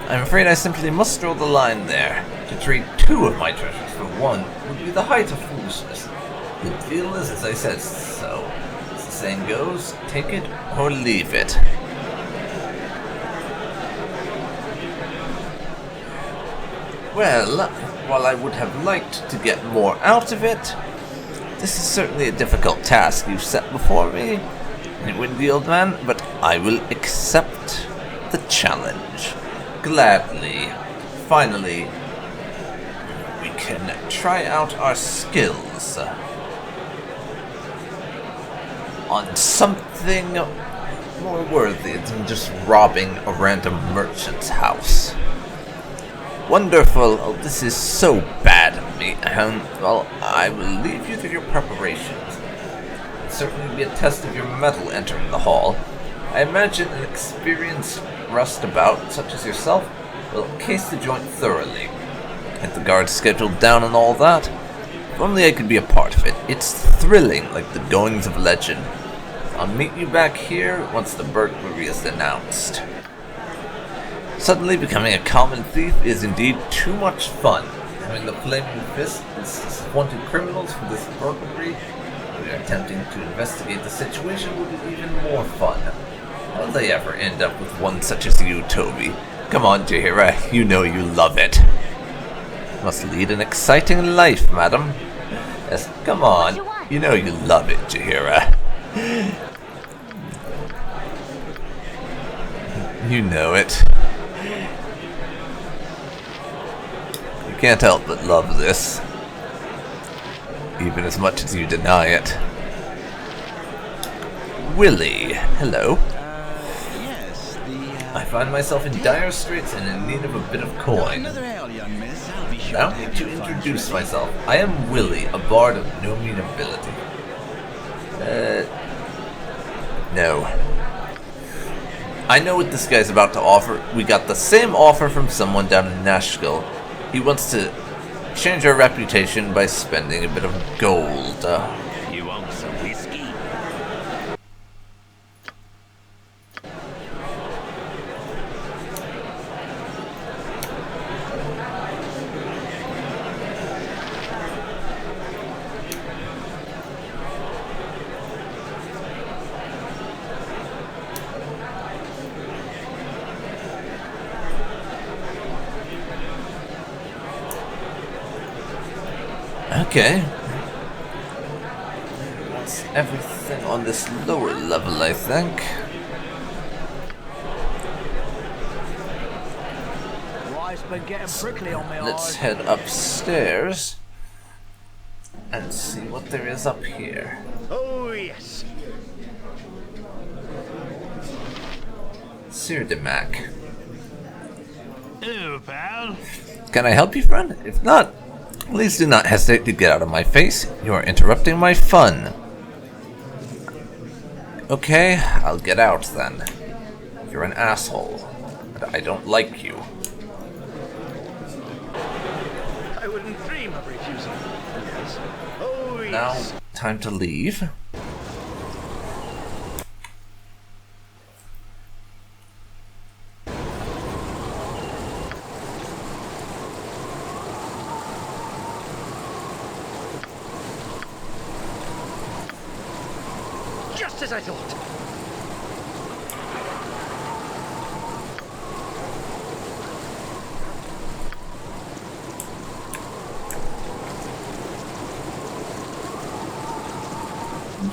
I'm afraid I simply must draw the line there. To trade 2 of my treasures for 1 would be the height of foolishness. The deal is as I said so. As the saying goes, take it or leave it. Well, while I would have liked to get more out of it, this is certainly a difficult task you've set before me, Windy old man, but I will accept the challenge. Gladly. Finally, we can try out our skills on something more worthy than just robbing a random merchant's house. Wonderful. Oh, this is so bad of me. Well, I will leave you to your preparations. It'll certainly be a test of your mettle entering the hall. I imagine an experienced rustabout such as yourself will case the joint thoroughly. Get the guards scheduled down and all that. If only I could be a part of it. It's thrilling, like the goings of legend. I'll meet you back here once the burglary is announced. Suddenly becoming a common thief is indeed too much fun. Having the flaming fist as wanted criminals for this burglary, we are attempting to investigate the situation will be even more fun. How will they ever end up with one such as you, Toby? Come on, Jahira, you know you love it. Must lead an exciting life, madam. Yes, come on, you know you love it, Jahira. You know it. You can't help but love this, even as much as you deny it. Willie, hello. Yes, I find myself in dire straits and in need of a bit of coin. Another ale, young miss. I'll be sure Now, have to you find introduce some myself, I am Willie, a bard of no mean ability. No. I know what this guy's about to offer. We got the same offer from someone down in Nashkel. He wants to change our reputation by spending a bit of gold. You want some whiskey? Okay. That's everything on this lower level, I think. Life's been getting prickly on me. Let's head upstairs and see what there is up here. Oh, yes. Sir Demac. Hello, pal. Can I help you, friend? If not, please do not hesitate to get out of my face. You are interrupting my fun. Okay, I'll get out then. You're an asshole, and I don't like you. I wouldn't dream of refusing. Yes. Oh, Now, yes. time to leave. Just as I thought.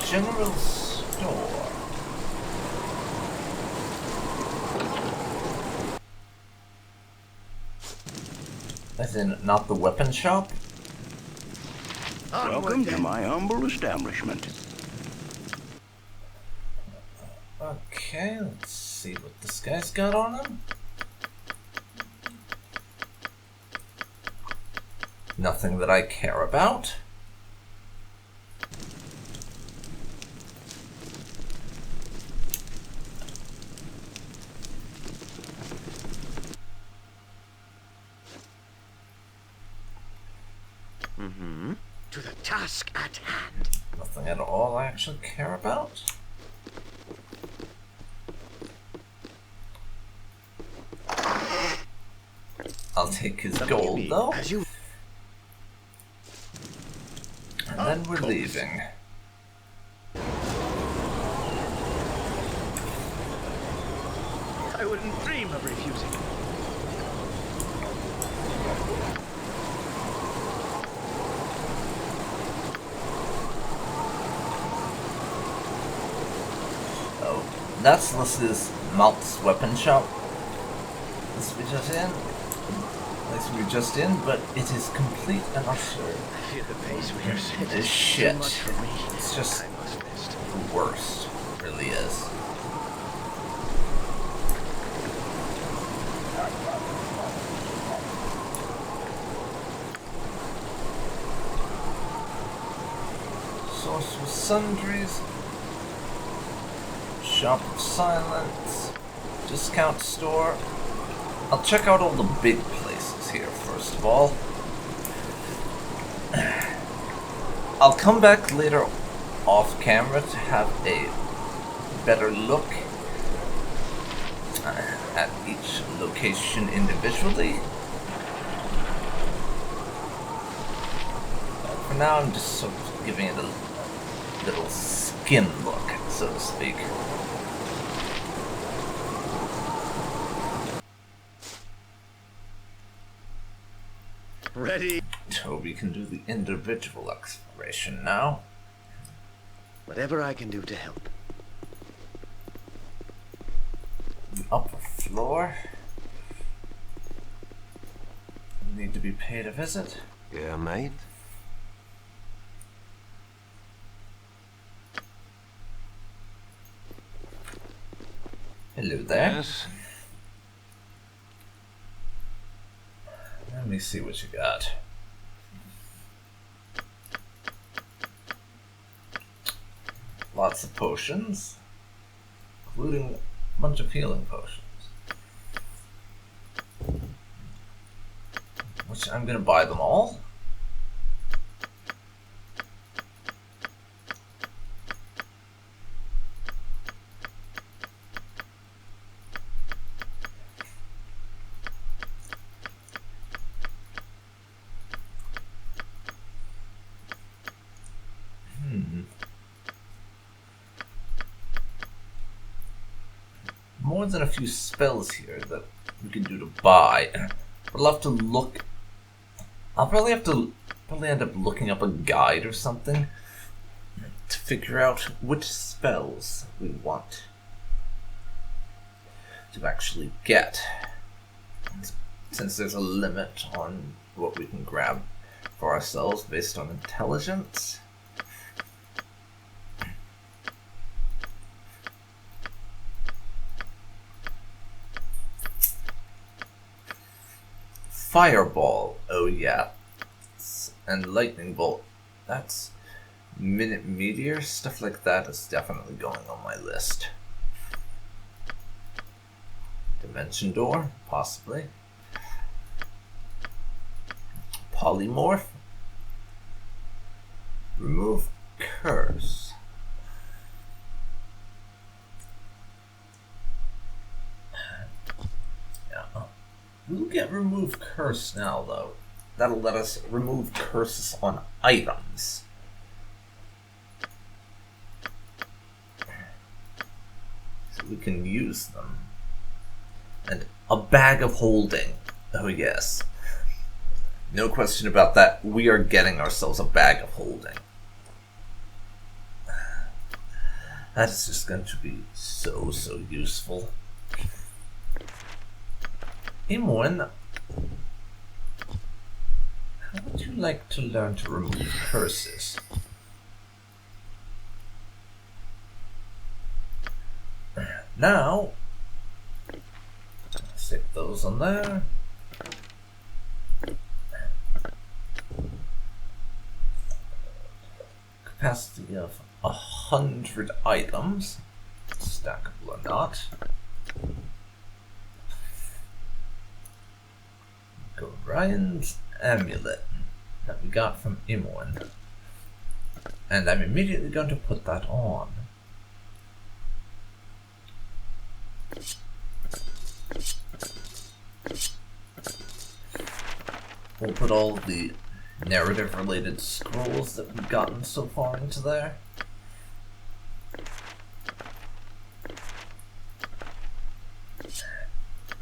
General store. As in, not the weapon shop? Welcome to my humble establishment. Okay, let's see what this guy's got on him. Nothing that I care about. To the task at hand. Nothing at all I actually care about. I'll take his gold though. As you And then we're leaving. I wouldn't dream of refusing. Oh, that's listed as Malt's weapon shop. This we just in. This we just in, but it is complete and utter. I feel the pace we are set. It is shit. Too much for me. It's just I must rest. the worst. It really is. Source with sundries. Shop of silence. Discount store. I'll check out all the big places here first of all. I'll come back later off camera to have a better look at each location individually. For now I'm just sort of giving it a little skin look, so to speak. Ready. Toby can do the individual exploration now. Whatever I can do to help. The upper floor. Need to be paid a visit. Yeah, mate? Hello there. Yes? Let me see what you got. Lots of potions, including a bunch of healing potions. Which I'm gonna buy them all. More than a few spells here that we can do to buy. I'll have to look. I'll probably end up looking up a guide or something to figure out which spells we want to actually get. Since there's a limit on what we can grab for ourselves based on intelligence. Fireball, oh yeah, and lightning bolt. That's minute meteor, stuff like that is definitely going on my list. Dimension door, possibly. Polymorph. Remove curse. We'll get remove curse now, though. That'll let us remove curses on items. So we can use them. And a bag of holding. Oh yes. No question about that. We are getting ourselves a bag of holding. That is just going to be so useful. Imoen, How would you like to learn to remove curses? Now, stick those on there. Capacity of 100 items, stackable or not. Go Ryan's amulet that we got from Imoen, and I'm immediately going to put that on. We'll put all the narrative-related scrolls that we've gotten so far into there.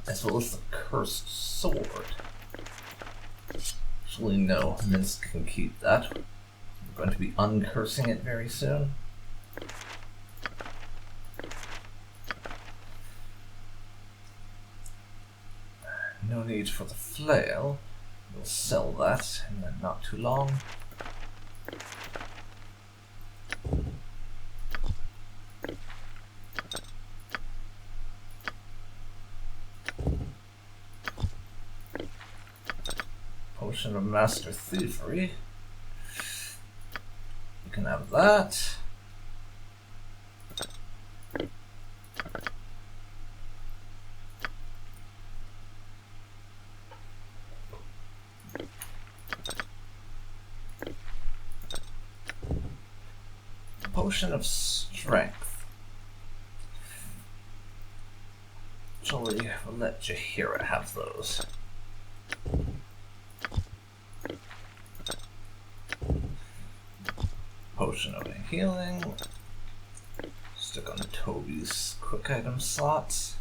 As well as the cursed sword. Actually, no, Minsk can keep that. We're going to be uncursing it very soon. No need for the flail. We'll sell that in not too long. Potion of Master Thievery. You can have that. Potion of Strength. Actually, we'll let Jaheira have those. Potion of Healing. Stick on Toby's quick item slots.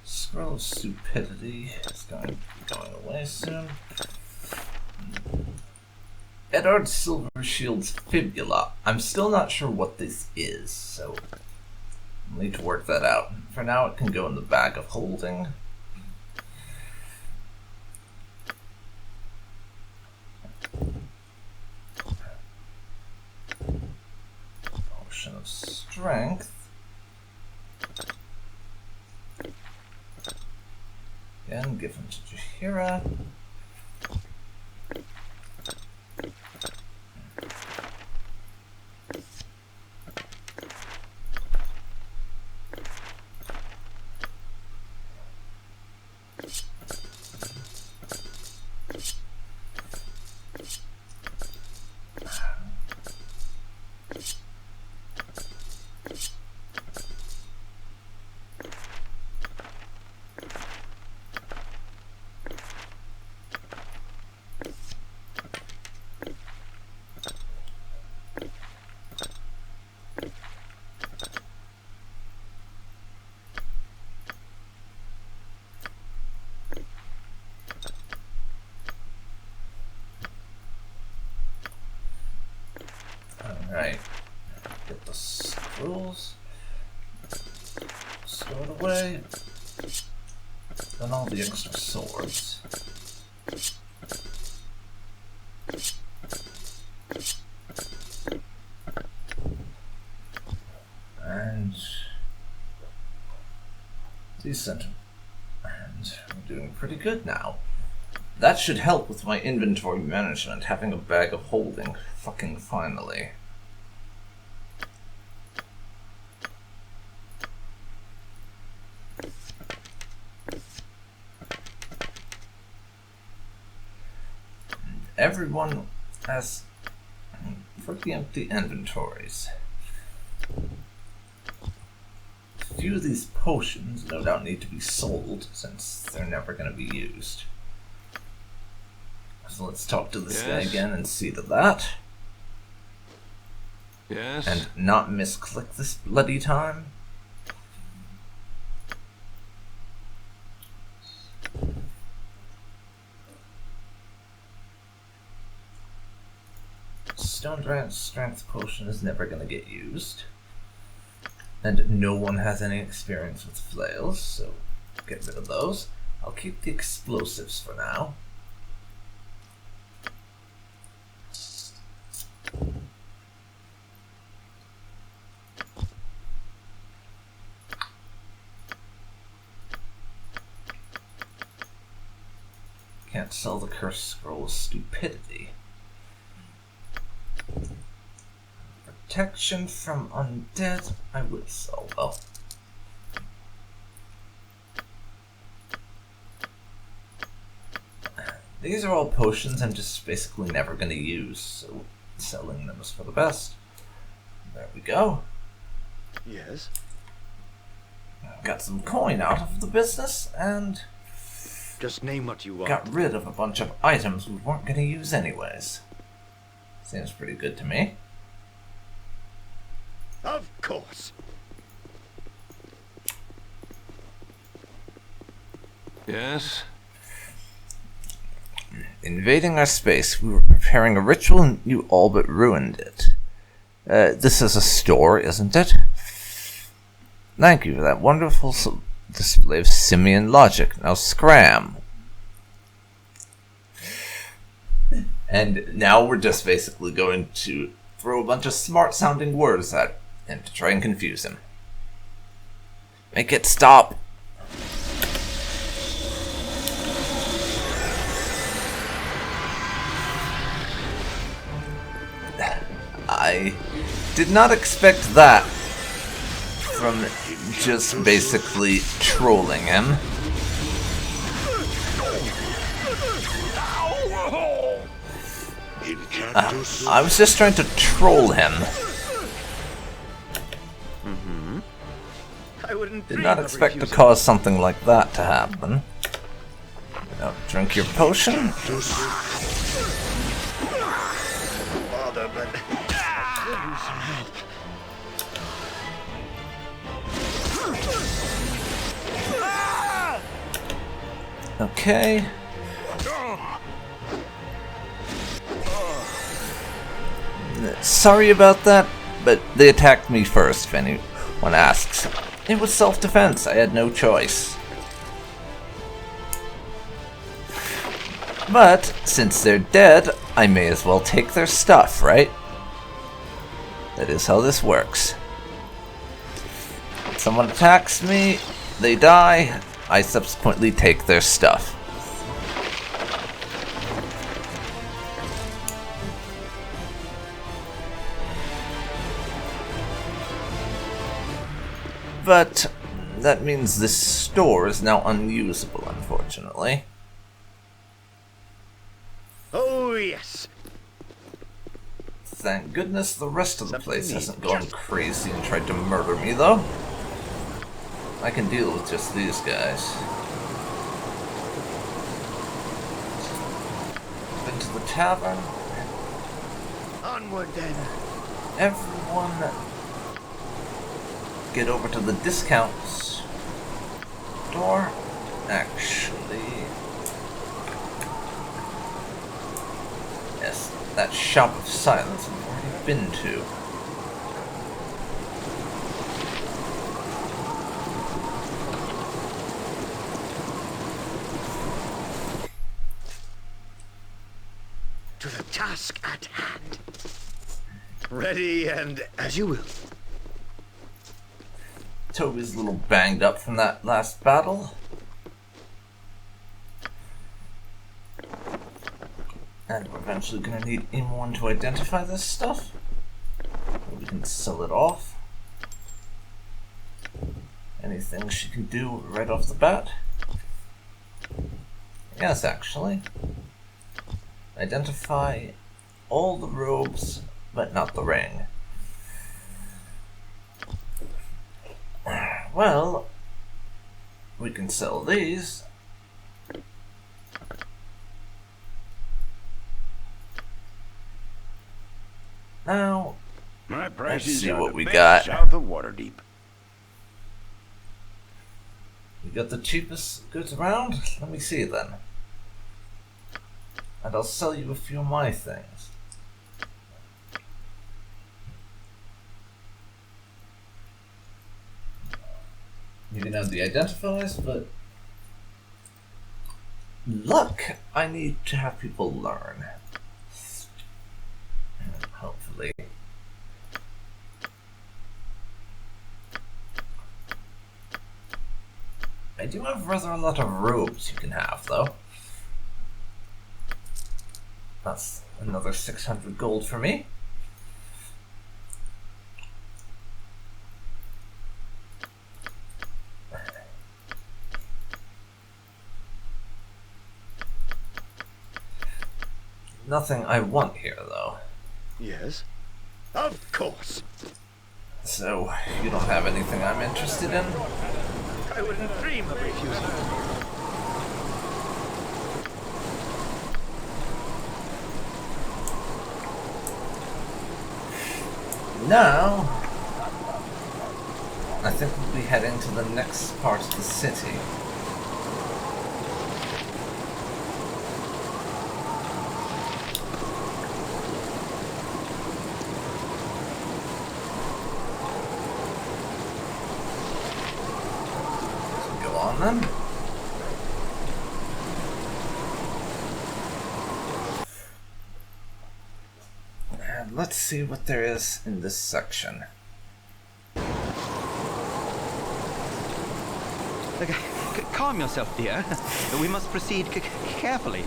Scroll of Stupidity is going to be going away soon. Eddard Silver Shield's Fibula. I'm still not sure what this is, so I'll need to work that out. For now, it can go in the bag of holding. Potion of Strength. Again, give him to Jaheira. Alright, get the scrolls stored away, then all the extra swords. And decent. And we're doing pretty good now. That should help with my inventory management, having a bag of holding, fucking finally. Everyone has pretty empty inventories. A few of these potions no doubt need to be sold, since they're never going to be used. So let's talk to this guy again and see to that. Yes? And not misclick this bloody time. Stone Giant Strength Potion is never going to get used. And no one has any experience with flails, so get rid of those. I'll keep the explosives for now. Can't sell the Cursed Scroll Stupidity. Protection from undead, I would sell though. These are all potions I'm just basically never going to use, so selling them is for the best. There we go. Yes? Got some coin out of the business, and Just name what you want. got rid of a bunch of items we weren't going to use anyways. Seems pretty good to me. Of course. Yes? Invading our space, we were preparing a ritual and you all but ruined it. This is a store, isn't it? Thank you for that wonderful display of simian logic. Now scram. And now we're just basically going to throw a bunch of smart-sounding words at him to try and confuse him. Make it stop. I did not expect that from just basically trolling him. I was just trying to troll him. I wouldn't Did dream not of expect to refusing. cause something like that to happen. Now, drink your potion. Bother, but I could use some help. Okay. Sorry about that, but they attacked me first, if anyone asks. It was self-defense, I had no choice. But, since they're dead, I may as well take their stuff, right? That is how this works. When someone attacks me, they die, I subsequently take their stuff. But that means this store is now unusable, unfortunately. Oh, yes. Thank goodness the rest of the Something place neat. hasn't gone crazy and tried to murder me, though. I can deal with just these guys. Into the tavern. Onward then. Everyone get over to the discounts store. Actually, yes, that shop of silence I've already been to. To the task at hand. Ready and as you will. Toby's a little banged up from that last battle. And we're eventually going to need Imoen to identify this stuff. We can sell it off. Anything she can do right off the bat? Yes, actually. Identify all the robes, but not the ring. Well, we can sell these. Now, My let's prices see are what the we best got. south of Waterdeep. We got the cheapest goods around? Let me see then. And I'll sell you a few of my things. Maybe not the identifiers, but luck, I need to have people learn. Hopefully. I do have rather a lot of robes you can have, though. That's another 600 gold for me. Nothing I want here, though. Yes? Of course. So, you don't have anything I'm interested in? I wouldn't dream of refusing. Now, I think we'll be heading to the next part of the city. Then. And let's see what there is in this section. Okay, calm yourself, dear. We must proceed carefully.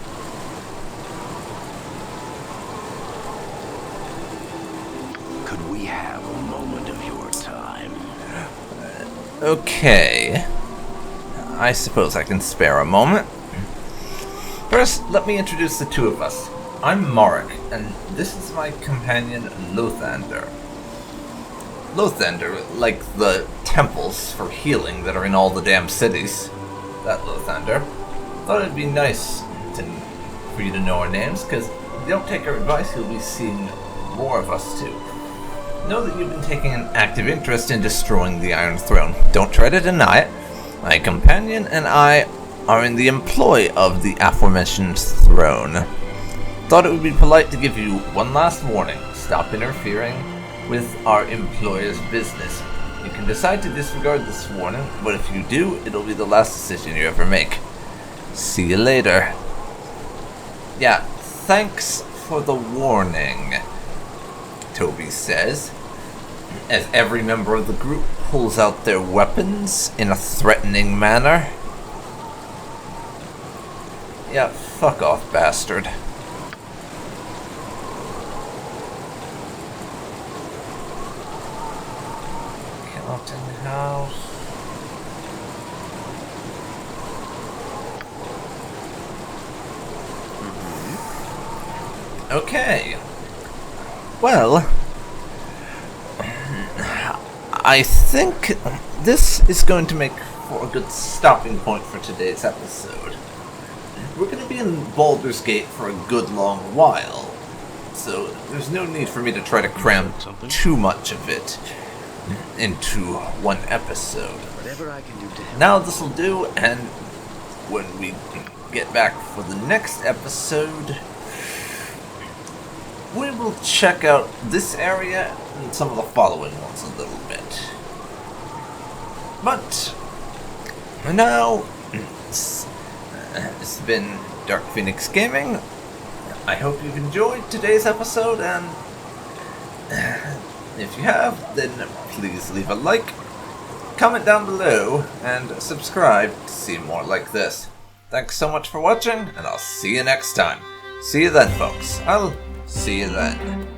Could we have a moment of your time? Okay. I suppose I can spare a moment. First, let me introduce the two of us. I'm Marek, and this is my companion, Lothander. Lothander, like the temples for healing that are in all the damn cities. That Lothander. Thought it'd be nice for you to know our names, because if you don't take our advice, you'll be seeing more of us too. Know that you've been taking an active interest in destroying the Iron Throne. Don't try to deny it. My companion and I are in the employ of the aforementioned throne. Thought it would be polite to give you one last warning. Stop interfering with our employer's business. You can decide to disregard this warning, but if you do, it'll be the last decision you ever make. See you later. Yeah, thanks for the warning, Toby says, as every member of the group pulls out their weapons in a threatening manner. Yeah, fuck off, bastard. Skeleton house. Okay. Well, I think this is going to make for a good stopping point for today's episode. We're going to be in Baldur's Gate for a good long while, so there's no need for me to try to cram too much of it into one episode. Whatever I can do to help. Now this'll do, and when we get back for the next episode, we will check out this area and some of the following ones a little bit. But for now, it's been DarkPhoenix Gaming. I hope you've enjoyed today's episode, and if you have, then please leave a like, comment down below, and subscribe to see more like this. Thanks so much for watching, and I'll see you next time. See you then, folks. I'll see you then.